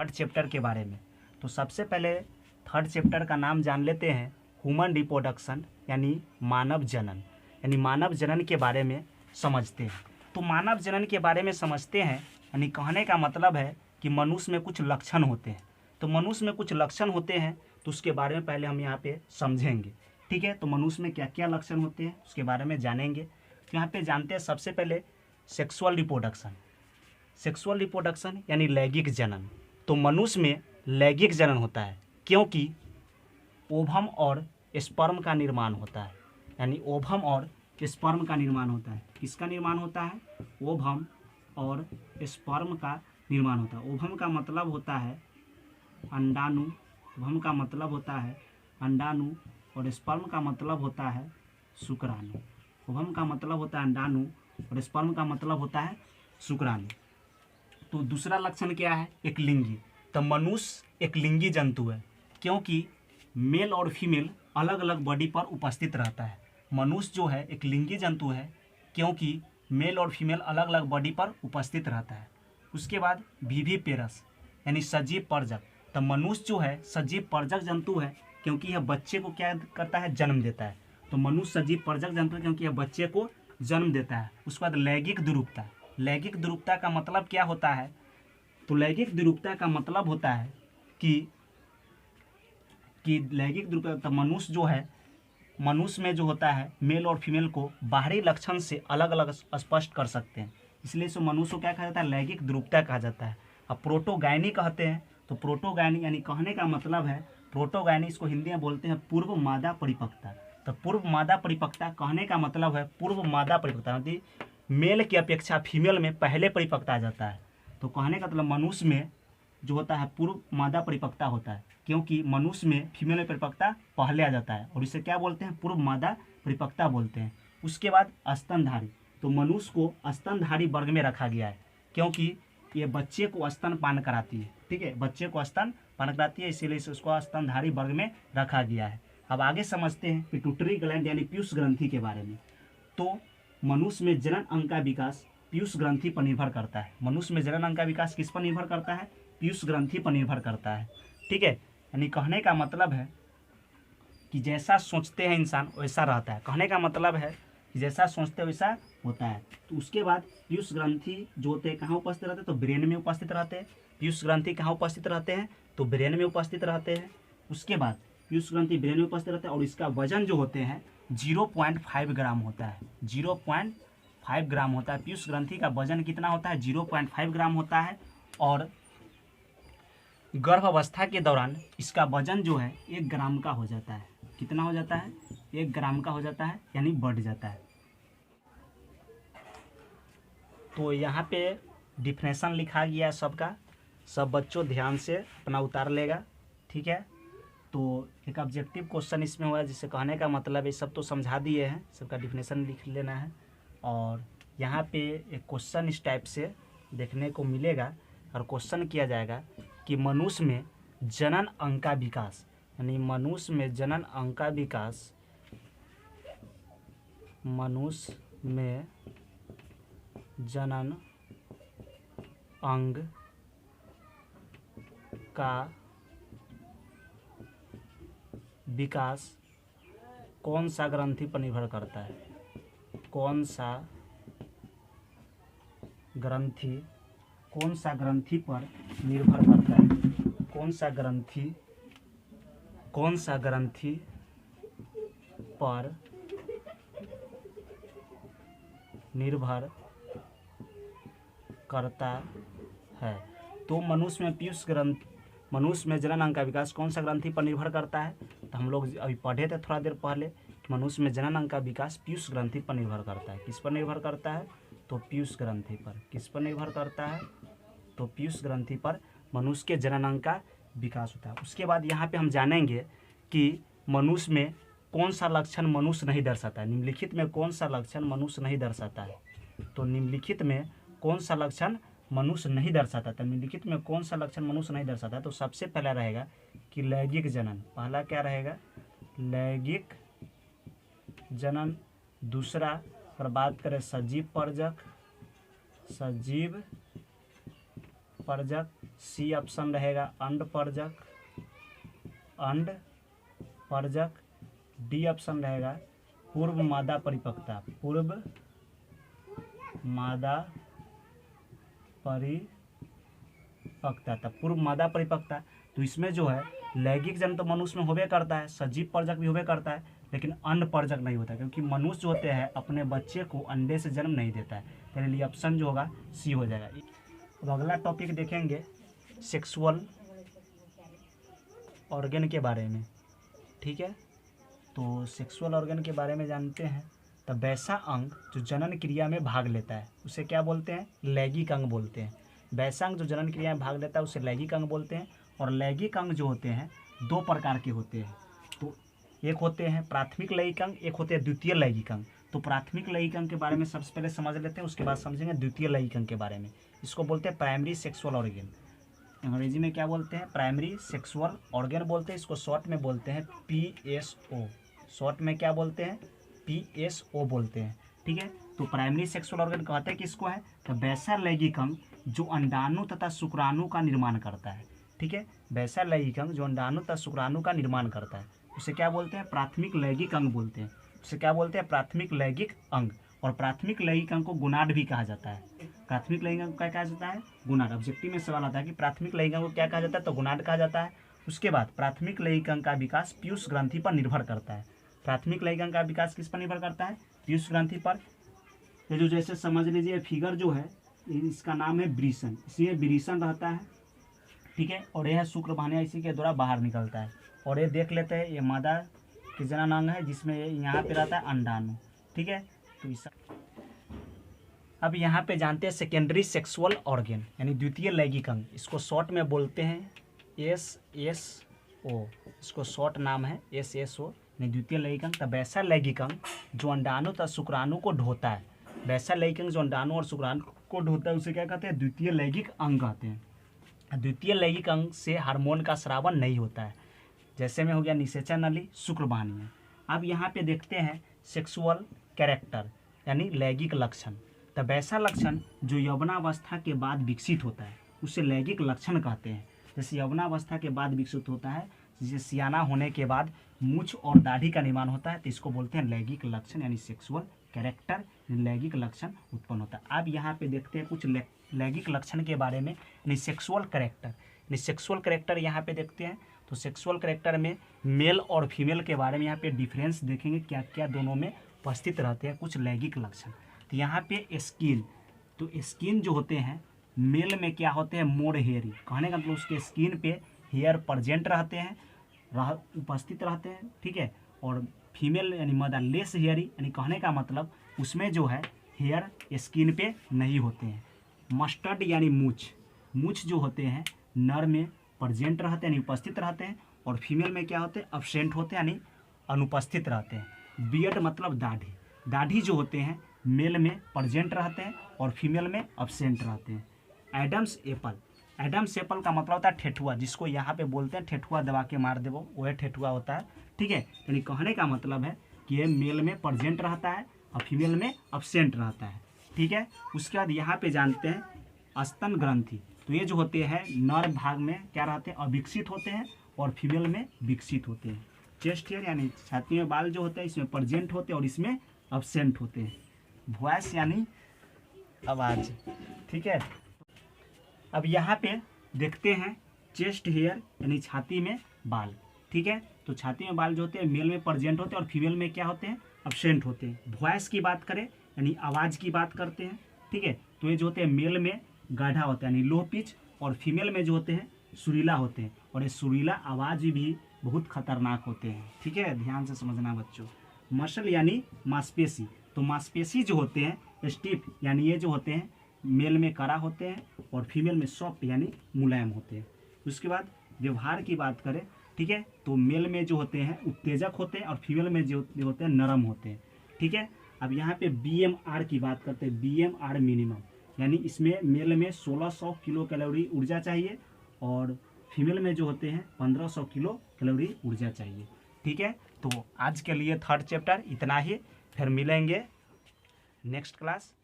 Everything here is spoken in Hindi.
थर्ड चैप्टर के बारे में। तो सबसे पहले थर्ड चैप्टर का नाम जान लेते हैं, ह्यूमन रिप्रोडक्शन यानी मानव जनन, यानी मानव जनन के बारे में समझते हैं। तो मानव जनन के बारे में समझते हैं यानी कहने का मतलब है कि मनुष्य में कुछ लक्षण होते हैं। तो मनुष्य में कुछ लक्षण होते हैं तो उसके बारे में पहले हम यहाँ पे समझेंगे, ठीक है। तो मनुष्य में क्या क्या लक्षण होते हैं उसके बारे में जानेंगे। तो यहाँ पे जानते हैं सबसे पहले सेक्सुअल रिप्रोडक्शन। सेक्सुअल रिप्रोडक्शन यानी लैंगिक जनन। तो मनुष्य में लैंगिक जनन होता है क्योंकि ओवम और स्पर्म का निर्माण होता है, यानी ओवम और स्पर्म का निर्माण होता है। किसका निर्माण होता है? ओवम और स्पर्म का निर्माण होता है। ओवम का मतलब होता है अंडाणु, ओवम का मतलब होता है अंडाणु और स्पर्म का मतलब होता है शुक्राणु। ओवम का मतलब होता है अंडाणु और स्पर्म का मतलब होता है शुक्राणु। तो दूसरा लक्षण क्या है? एक लिंगी। तो मनुष्य एक लिंगी जंतु है क्योंकि मेल और फीमेल अलग अलग बॉडी पर उपस्थित रहता है। मनुष्य जो है एक लिंगी जंतु है क्योंकि मेल और फीमेल अलग अलग बॉडी पर उपस्थित रहता है। उसके बाद विविपेरस यानी सजीव पर्जक। तो मनुष्य जो है सजीव पर्जक जंतु है क्योंकि यह बच्चे को क्या करता है? जन्म देता है। तो मनुष्य सजीव पर्जक जंतु है क्योंकि यह बच्चे को जन्म देता है। उसके बाद लैंगिक द्विरूपता। लैंगिक द्विरूपता का मतलब क्या होता है? तो लैंगिक द्विरूपता का मतलब होता है कि लैंगिक द्विरूपता मनुष्य जो है, मनुष्य में जो होता है मेल और फीमेल को बाहरी लक्षण से अलग अलग स्पष्ट कर सकते हैं, इसलिए इसे मनुष्य को क्या कहा जाता है? लैंगिक द्विरूपता कहा जाता है। अब प्रोटोगायनी कहते हैं। तो प्रोटोगायनी यानी कहने का मतलब है, प्रोटोगायनी इसको हिंदी में बोलते हैं पूर्व मादा परिपक्वता। तो पूर्व मादा परिपक्वता कहने का मतलब है पूर्व मादा परिपक्वता, मतलब मेल की अपेक्षा फीमेल में पहले परिपक्वता आ जाता है। तो कहने का मतलब मनुष्य में जो होता है पूर्व मादा परिपक्वता होता है क्योंकि मनुष्य में फीमेल में परिपक्वता पहले आ जाता है और इसे क्या बोलते हैं? पूर्व मादा परिपक्वता बोलते हैं। उसके बाद स्तनधारी। तो मनुष्य को स्तनधारी वर्ग में रखा गया है क्योंकि ये बच्चे को स्तनपान कराती है, ठीक है, बच्चे को स्तनपान कराती है, इसीलिए उसको स्तनधारी वर्ग में रखा गया है। अब आगे समझते हैं पिट्यूटरी ग्लैंड यानी पीयूष ग्रंथि के बारे में। तो मनुष्य में जनन अंग का विकास पीयूष ग्रंथि पर निर्भर करता है। मनुष्य में जनन अंग का विकास किस पर निर्भर करता है? पीयूष ग्रंथि पर निर्भर करता है, ठीक है। यानी कहने का मतलब है कि जैसा सोचते हैं इंसान वैसा रहता है। कहने का मतलब है कि जैसा सोचते हैं वैसा होता है। तो उसके बाद पीयूष ग्रंथि जो होते हैं कहाँ उपस्थित रहते हैं? तो ब्रेन में उपस्थित रहते हैं। पीयूष ग्रंथि कहाँ उपस्थित रहते हैं? तो ब्रेन में उपस्थित रहते हैं। उसके बाद पीयूष ग्रंथि ब्रेन में उपस्थित रहते हैं और इसका वजन जो होते हैं 0.5 ग्राम होता है। 0.5 ग्राम होता है। पीयूष ग्रंथि का वजन कितना होता है? 0.5 ग्राम होता है। और गर्भावस्था के दौरान इसका वजन जो है 1 ग्राम का हो जाता है। कितना हो जाता है? 1 ग्राम का हो जाता है, यानी बढ़ जाता है। तो यहाँ पे डिफिनेशन लिखा गया है सबका, सब बच्चों ध्यान से अपना उतार लेगा, ठीक है। तो एक ऑब्जेक्टिव क्वेश्चन इसमें हुआ जिससे कहने का मतलब ये सब तो समझा दिए हैं, सबका डिफिनेशन लिख लेना है। और यहाँ पे एक क्वेश्चन इस टाइप से देखने को मिलेगा और क्वेश्चन किया जाएगा कि मनुष्य में जनन अंग का विकास, यानी मनुष्य में जनन अंग का विकास, मनुष्य में जनन अंग का विकास कौन सा ग्रंथि पर निर्भर करता है? कौन सा ग्रंथि पर निर्भर करता है? कौन सा ग्रंथि पर निर्भर करता है? तो मनुष्य में जनन अंग का विकास कौन सा ग्रंथि पर निर्भर करता है? तो हम लोग अभी पढ़े थे थोड़ा देर पहले कि मनुष्य में जनन अंग का विकास पीयूष ग्रंथि पर निर्भर करता है। किस पर निर्भर करता है? तो पीयूष ग्रंथि पर। किस पर निर्भर करता है? तो पीयूष ग्रंथि पर मनुष्य के जनन अंग का विकास होता है। उसके बाद यहाँ पे हम जानेंगे कि मनुष्य में कौन सा लक्षण मनुष्य नहीं दर्शाता है। निम्नलिखित में कौन सा लक्षण मनुष्य नहीं दर्शाता है? तो निम्नलिखित में कौन सा लक्षण मनुष्य नहीं दर्शाता? तो निम्नलिखित में कौन सा लक्षण मनुष्य नहीं दर्शाता? तो सबसे पहला रहेगा कि लैंगिक जनन। पहला क्या रहेगा? लैंगिक जनन। दूसरा अगर बात करें सजीव परजक, सी ऑप्शन रहेगा अंड परजक, अंड परजक, डी ऑप्शन रहेगा पूर्व मादा परिपक्वता, पूर्व मादा परिपक्वता, पूर्व मादा परिपक्वता। तो इसमें जो है लैंगिक जन्म तो मनुष्य में होबे करता है, सजीव परजक भी होबे करता है, लेकिन अंड परजक नहीं होता, क्योंकि मनुष्य जो होते हैं अपने बच्चे को अंडे से जन्म नहीं देता है। तेरे लिए ऑप्शन जो होगा सी हो जाएगा। अब अगला टॉपिक देखेंगे सेक्सुअल ऑर्गन के बारे में, ठीक है। तो सेक्सुअल ऑर्गन के बारे में जानते हैं। तो वैसा अंग जो जनन क्रिया में भाग लेता है उसे क्या बोलते हैं? लैंगिक अंग बोलते हैं। वैसा अंग जो जनन क्रिया में भाग लेता है उसे लैंगिक अंग बोलते हैं। और लैंगिक अंग जो होते हैं दो प्रकार के होते हैं। तो एक होते हैं प्राथमिक लैंगिक अंग, एक होते हैं द्वितीय लैंगिक अंग। तो प्राथमिक लैंगिक अंग के बारे में सबसे पहले समझ लेते हैं, उसके बाद समझेंगे द्वितीय लैंगिक अंग के बारे में। इसको बोलते हैं प्राइमरी सेक्सुअल ऑर्गन। अंग्रेजी में क्या बोलते हैं? प्राइमरी सेक्सुअल ऑर्गन बोलते हैं। इसको शॉर्ट में बोलते हैं PSO। शॉर्ट में क्या बोलते हैं? PSO बोलते हैं, ठीक है। तो प्राइमरी सेक्सुअल ऑर्गन कहते हैं किसको है? तो वैसा लैंगिक अंग जो अंडाणु तथा शुक्राणु का निर्माण करता है, ठीक है। वैसा लैंगिक अंग जो अंडाणु तथा शुक्राणु का निर्माण करता है उसे क्या बोलते हैं? प्राथमिक लैंगिक अंग बोलते हैं। उसे क्या बोलते हैं? प्राथमिक लैंगिक अंग। और प्राथमिक लैंगिक अंग को गुनाड भी कहा जाता है। प्राथमिक लैंगिक अंग को क्या कहा जाता है? गुनाड। ऑब्जेक्टिव में सवाल आता है कि प्राथमिक लैंगिक अंग को क्या कहा जाता है? तो गुनाड कहा जाता है। उसके बाद प्राथमिक लैंगिक अंग का विकास पीयूष ग्रंथि पर निर्भर करता है। प्राथमिक लैंगिक अंग का विकास किस पर निर्भर करता है? पीयूष ग्रंथि पर। ये जो जैसे समझ लीजिए फिगर जो है इसका नाम है ब्रीसन, इसमें ब्रीसन रहता है, ठीक है। और यह शुक्र वाहिनी इसी के द्वारा बाहर निकलता है। और ये देख लेते हैं ये मादा की जनन अंग है जिसमें यहाँ पे रहता है अंडाणु, ठीक है। तो इस अब यहाँ पे जानते हैं सेकेंडरी सेक्सुअल ऑर्गन यानी द्वितीय लैंगिक अंग। इसको शॉर्ट में बोलते हैं SSO। इसको शॉर्ट नाम है SSO यानी द्वितीय लैंगिक अंग। वैसा लैंगिक अंग जो अंडाणु तथा शुक्राणु को ढोता है, वैसा लैंगिक अंग जो अंडाणु और शुक्राणु को ढोता है उसे क्या कहते हैं? द्वितीय लैंगिक अंग कहते हैं। द्वितीय लैंगिक अंग से हार्मोन का स्रावन नहीं होता है, जैसे में हो गया निषेचन नली, शुक्रवाहिनी में। अब यहाँ पे देखते हैं सेक्सुअल कैरेक्टर यानी लैंगिक लक्षण। तो वैसा लक्षण जो यौवनावस्था के बाद विकसित होता है उसे लैंगिक लक्षण कहते हैं। जैसे यौवनावस्था के बाद विकसित होता है, जैसे सियाना होने के बाद मूछ और दाढ़ी का निर्माण होता है, तो इसको बोलते हैं लैंगिक लक्षण यानी सेक्सुअल कैरेक्टर, लैंगिक लक्षण उत्पन्न होता है। अब यहाँ पे देखते हैं कुछ लैंगिक लक्षण के बारे में यानी सेक्सुअल कैरेक्टर। यानी सेक्सुअल कैरेक्टर यहाँ पे देखते हैं। तो सेक्सुअल कैरेक्टर में मेल और फीमेल के बारे में यहाँ पे डिफरेंस देखेंगे, क्या क्या दोनों में उपस्थित रहते हैं कुछ लैंगिक लक्षण। तो यहाँ पे स्किन, तो स्किन जो होते हैं मेल में क्या होते हैं? मोर हेयरी। कहने का मतलब उसके स्किन पे हेयर प्रेजेंट रहते हैं, उपस्थित रहते हैं, ठीक है। और फीमेल यानी मदर लेस हेयरी यानी कहने का मतलब उसमें जो है हेयर स्किन पे नहीं होते हैं। मस्टर्ड यानी मूछ जो होते हैं नर में प्रेजेंट रहते हैं यानी उपस्थित रहते हैं, और फीमेल में क्या होते हैं? एब्सेंट होते हैं यानी अनुपस्थित रहते हैं। बियर्ड मतलब दाढ़ी जो होते हैं मेल में प्रेजेंट रहते हैं और फीमेल में एब्सेंट रहते हैं। एडम्स एप्पल का मतलब होता है ठेठुआ, जिसको यहाँ पे बोलते हैं ठेठुआ दबा के मार देवो, वह ठेठुआ होता है, ठीक है। यानी कहने का मतलब है कि ये मेल में प्रेजेंट रहता है और फीमेल में एब्सेंट रहता है, ठीक है। उसके बाद यहाँ पे जानते हैं स्तन ग्रंथि। तो ये जो होते हैं नर भाग में क्या रहते हैं? अविकसित होते हैं और फीमेल में विकसित होते हैं। चेस्ट हेयर यानी छाती में बाल जो होते हैं इसमें प्रेजेंट होते हैं और इसमें एब्सेंट होते हैं। वॉइस यानी आवाज़, ठीक है। अब यहाँ पे देखते हैं चेस्ट हेयर यानी छाती में बाल, ठीक है। तो छाती में बाल जो होते हैं मेल में प्रेजेंट होते हैं और फीमेल में क्या होते हैं? एब्सेंट होते हैं। वॉइस की बात करें यानी आवाज़ की बात करते हैं, ठीक है। तो ये जो होते हैं मेल में गाढ़ा होता है यानी लो पिच, और फीमेल में जो होते हैं सुरीला होते हैं, और ये सुरीला आवाज़ भी बहुत खतरनाक होते हैं, ठीक है। ध्यान से समझना बच्चों। मसल यानी मांसपेशी। तो मांसपेशी जो होते हैं स्टिफ यानी ये जो होते हैं मेल में कड़ा होते हैं और फीमेल में सॉफ्ट यानी मुलायम होते हैं। उसके बाद व्यवहार की बात करें, ठीक है, तो मेल में जो होते हैं उत्तेजक होते हैं और फीमेल में जो होते हैं नरम होते हैं, ठीक है। अब यहाँ पे BMR की बात करते हैं। BMR मिनिमम यानी इसमें मेल में 1600 किलो कैलोरी ऊर्जा चाहिए और फीमेल में जो होते हैं 1500 किलो कैलोरी ऊर्जा चाहिए, ठीक है। तो आज के लिए थर्ड चैप्टर इतना ही, फिर मिलेंगे नेक्स्ट क्लास।